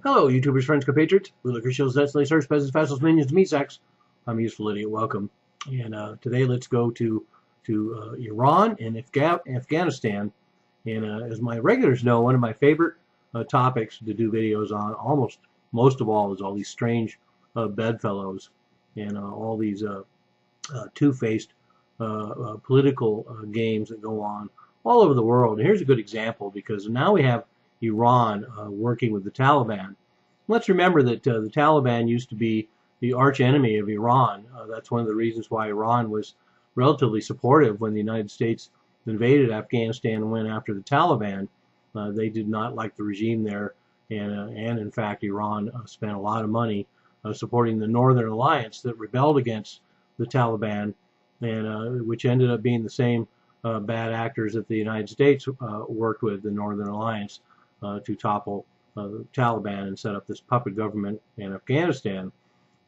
Hello, YouTubers, friends, compatriots, bootlickers, shills, nets, lacers, peasants, vassals, minions, meat sacks. I'm a useful idiot. Welcome. And today let's go to Iran and Afghanistan. And as my regulars know, one of my favorite topics to do videos on, almost most of all, is all these strange bedfellows and all these two-faced political games that go on all over the world. And here's a good example because now we have Iran working with the Taliban. Let's remember that the Taliban used to be the arch enemy of Iran. That's one of the reasons why Iran was relatively supportive when the United States invaded Afghanistan and went after the Taliban. They did not like the regime there, and in fact, Iran spent a lot of money supporting the Northern Alliance that rebelled against the Taliban, and which ended up being the same bad actors that the United States worked with, the Northern Alliance, to topple the Taliban and set up this puppet government in Afghanistan.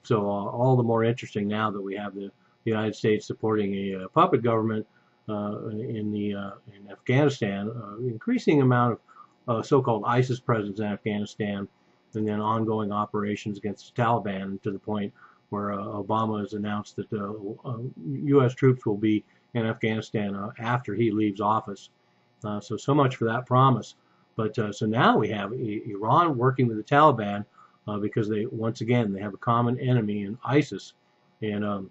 So all the more interesting now that we have the United States supporting a puppet government in Afghanistan, increasing amount of so-called ISIS presence in Afghanistan, and then ongoing operations against the Taliban to the point where Obama has announced that U.S. troops will be in Afghanistan after he leaves office. So much for that promise. But so now we have Iran working with the Taliban because they, once again, they have a common enemy in ISIS, and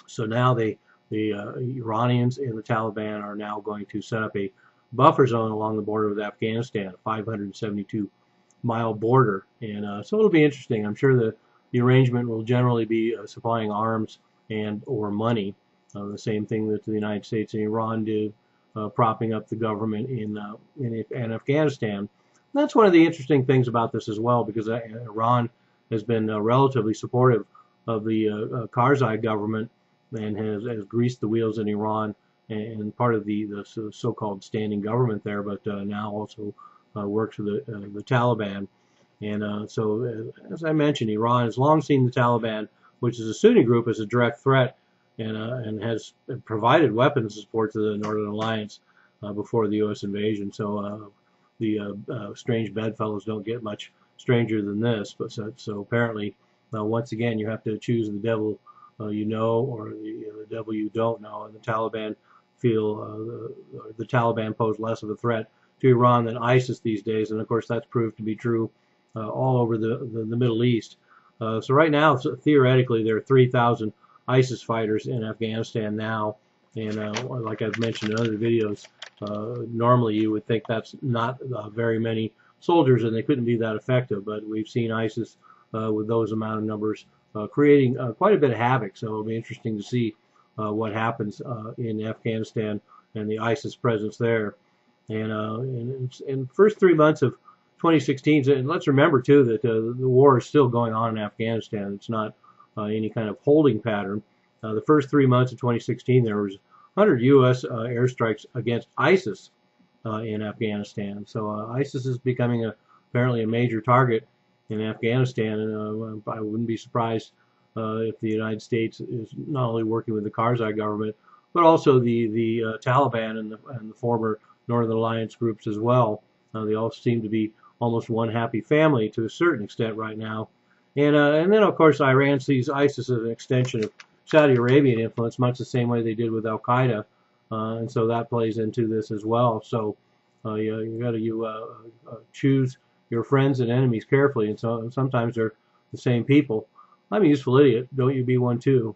so now the Iranians and the Taliban are now going to set up a buffer zone along the border with Afghanistan, a 572-mile border, and so it'll be interesting. I'm sure the arrangement will generally be supplying arms and or money, the same thing that the United States and Iran did. Propping up the government in Afghanistan. That's one of the interesting things about this as well, because Iran has been relatively supportive of the Karzai government and has greased the wheels in Iran and part of the so-called standing government there, but now also works with the Taliban. And so, as I mentioned, Iran has long seen the Taliban, which is a Sunni group, as a direct threat, and has provided weapons support to the Northern Alliance before the U.S. invasion. So the strange bedfellows don't get much stranger than this. But so apparently, once again, you have to choose the devil you know or the devil you don't know. And the Taliban feel the Taliban pose less of a threat to Iran than ISIS these days. And of course, that's proved to be true all over the Middle East. So right now, theoretically, there are 3,000 ISIS fighters in Afghanistan now, and like I've mentioned in other videos, normally you would think that's not very many soldiers and they couldn't be that effective, but we've seen ISIS with those amount of numbers creating quite a bit of havoc, so it'll be interesting to see what happens in Afghanistan and the ISIS presence there. And in the first 3 months of 2016, and let's remember too that the war is still going on in Afghanistan. It's not any kind of holding pattern. The first 3 months of 2016, there was 100 U.S. Airstrikes against ISIS in Afghanistan. So ISIS is becoming apparently a major target in Afghanistan, and I wouldn't be surprised if the United States is not only working with the Karzai government, but also the Taliban and the former Northern Alliance groups as well. They all seem to be almost one happy family to a certain extent right now. And then, of course, Iran sees ISIS as an extension of Saudi Arabian influence, much the same way they did with Al-Qaeda. And so that plays into this as well. So you got to choose your friends and enemies carefully. And so sometimes they're the same people. I'm a useful idiot. Don't you be one too.